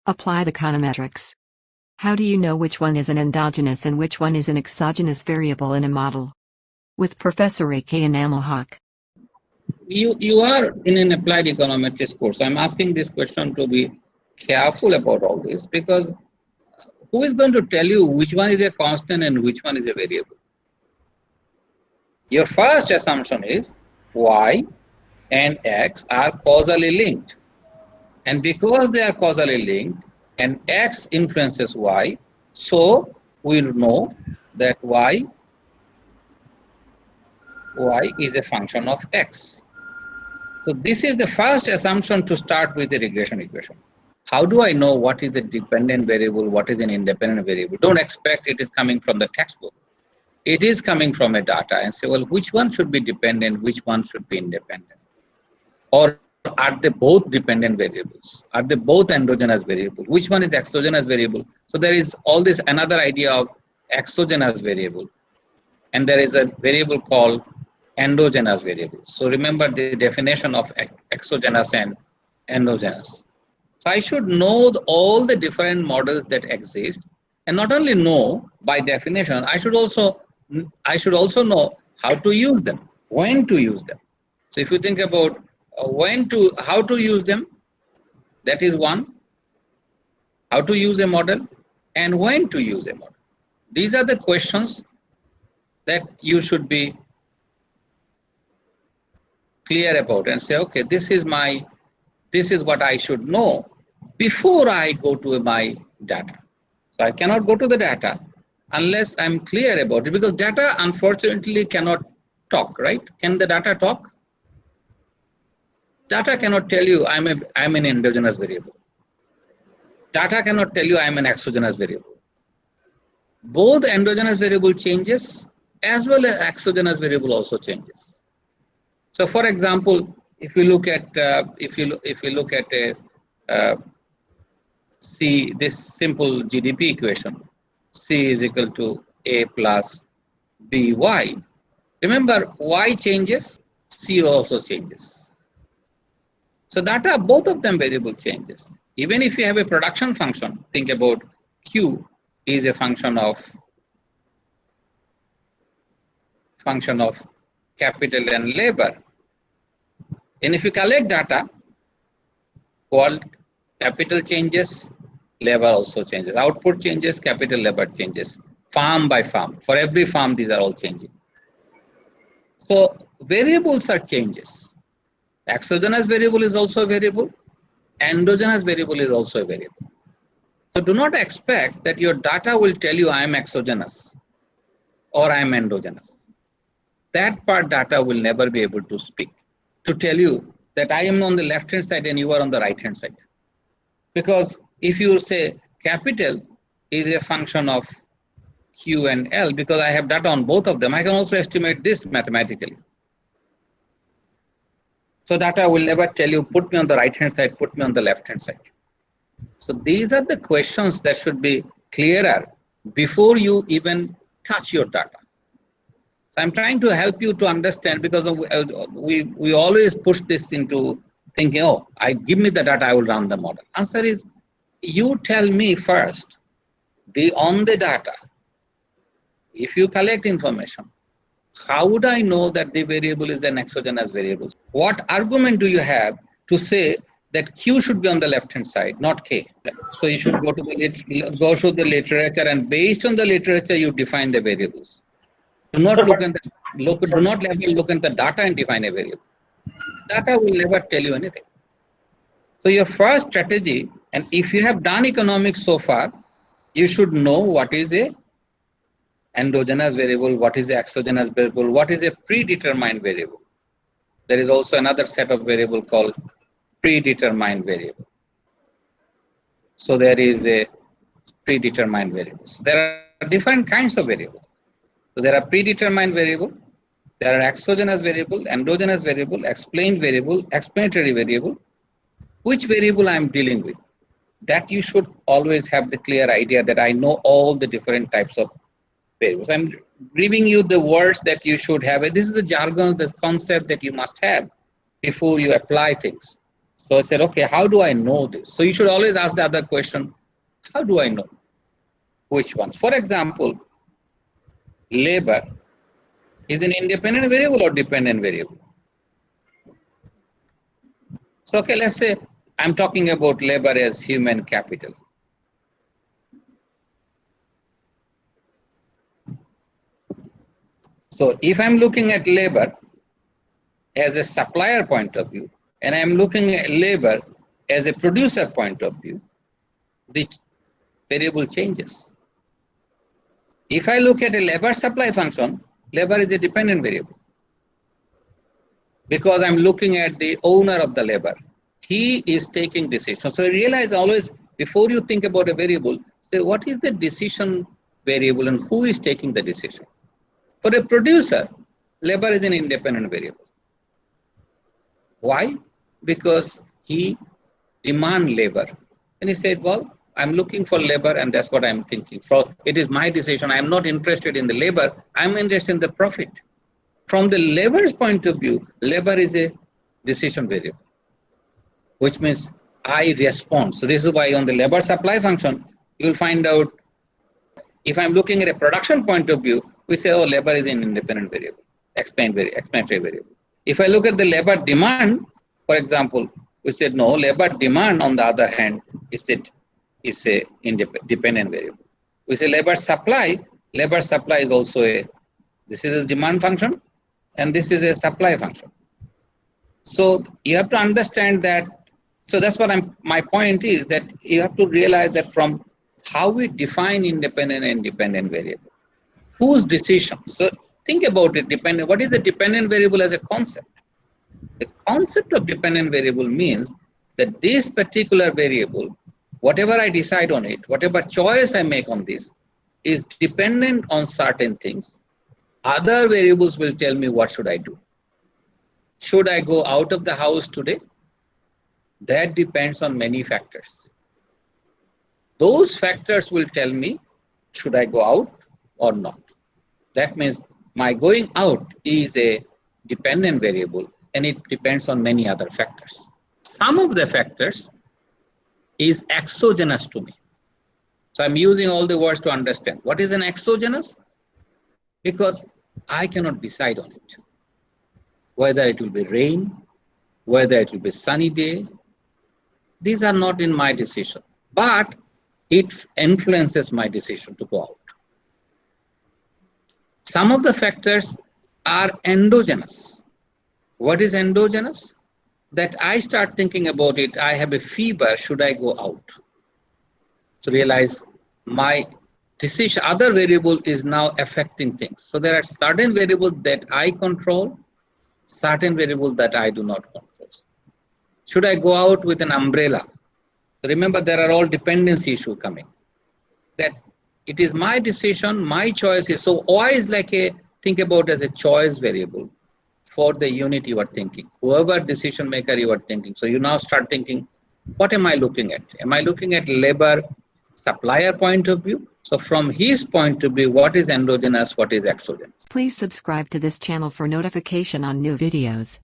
Apply the econometrics. How do you know which one is an endogenous and which one is an exogenous variable in a model? With Professor A.K. Enamelhawk. You are in an applied econometrics course. I'm asking this question to be careful about all this, because who is going to tell you which one is a constant and which one is a variable? Your first assumption is y and x are causally linked. And because they are causally linked and x influences y, so we know that y is a function of x. So this is the first assumption to start with the regression equation. How do I know what is the dependent variable, what is an independent variable? Don't expect it is coming from the textbook. It is coming from a data, and say, well, which one should be dependent, which one should be independent? Or are they both dependent variables? Are they both endogenous variable? Which one is exogenous variable? So there is all this another idea of exogenous variable. And there is a variable called endogenous variable. So remember the definition of exogenous and endogenous. So I should know all the different models that exist, and not only know by definition, I should also know how to use them, when to use them. So if you think about how to use them, that is one, how to use a model and when to use a model. These are the questions that you should be clear about and say, okay, this is what I should know before I go to my data. So I cannot go to the data unless I'm clear about it, because data unfortunately cannot talk, right? Can the data talk? Data cannot tell you I'm an endogenous variable. Data cannot tell you I'm an exogenous variable. Both endogenous variable changes as well as exogenous variable also changes. So, for example, if you look at C, this simple GDP equation, C is equal to A plus BY. Remember, Y changes, C also changes. So data, both of them variable changes. Even if you have a production function, think about Q is a function of capital and labor. And if you collect data, called capital changes, labor also changes. Output changes, capital, labor changes. Farm by farm. For every farm, these are all changing. So variables are changes. Exogenous variable is also a variable. Endogenous variable is also a variable. So do not expect that your data will tell you I am exogenous or I am endogenous. That part data will never be able to speak, to tell you that I am on the left hand side and you are on the right hand side. Because if you say capital is a function of Q and L, because I have data on both of them, I can also estimate this mathematically. So data will never tell you put me on the right hand side, put me on the left hand side. So these are the questions that should be clearer before you even touch your data. So I'm trying to help you to understand, because we always push this into thinking, oh, give me the data, I will run the model. Answer is, you tell me first, on the data, if you collect information, how would I know that the variable is an exogenous variable? What argument do you have to say that Q should be on the left hand side, not K? So you should go to the literature, and based on the literature, you define the variables. Do not look at the data and define a variable. Data will never tell you anything. So your first strategy, and if you have done economics so far, you should know what is a endogenous variable, what is the exogenous variable, what is a predetermined variable. There is also another set of variable called predetermined variable. So there is a predetermined variables. There are different kinds of variables. So there are predetermined variable, there are exogenous variable, endogenous variable, explained variable, explanatory variable. Which variable I am dealing with? That you should always have the clear idea that I know all the different types of variables. I'm giving you the words that you should have. This is the jargon, the concept that you must have before you apply things. So I said, okay, how do I know this? So you should always ask the other question, how do I know which ones? For example, labor is an independent variable or dependent variable? So, okay, let's say I'm talking about labor as human capital. So if I'm looking at labor as a supplier point of view, and I'm looking at labor as a producer point of view, the variable changes. If I look at a labor supply function, labor is a dependent variable because I'm looking at the owner of the labor. He is taking decisions. So realize always, before you think about a variable, say what is the decision variable and who is taking the decision. For a producer, labor is an independent variable. Why? Because he demands labor. And he said, well, I'm looking for labor and that's what I'm thinking. It is my decision. I'm not interested in the labor. I'm interested in the profit. From the labor's point of view, labor is a decision variable, which means I respond. So this is why on the labor supply function, you'll find out if I'm looking at a production point of view, we say, oh, labor is an independent variable, explanatory variable. If I look at the labor demand, for example, we said, no, labor demand, on the other hand, is a dependent variable. We say labor supply is also this is a demand function, and this is a supply function. So you have to understand that. So that's what my point is, that you have to realize that from how we define independent and dependent variable, whose decision. So think about it, what is a dependent variable as a concept? The concept of dependent variable means that this particular variable, whatever I decide on it, whatever choice I make on this, is dependent on certain things. Other variables will tell me what should I do. Should I go out of the house today? That depends on many factors. Those factors will tell me, should I go out or not? That means my going out is a dependent variable and it depends on many other factors. Some of the factors is exogenous to me. So I'm using all the words to understand. What is an exogenous? Because I cannot decide on it. Whether it will be rain, whether it will be sunny day, these are not in my decision, but it influences my decision to go out. Some of the factors are endogenous. What is endogenous? That I start thinking about it, I have a fever, should I go out? So realize my decision, other variable is now affecting things. So there are certain variables that I control, certain variables that I do not control. Should I go out with an umbrella? Remember, there are all dependency issues coming. That it is my decision, my choice is, so OI is like think about as a choice variable for the unit you are thinking. Whoever decision maker you are thinking. So you now start thinking, what am I looking at? Am I looking at labor supplier point of view? So from his point of view, what is endogenous, what is exogenous? Please subscribe to this channel for notification on new videos.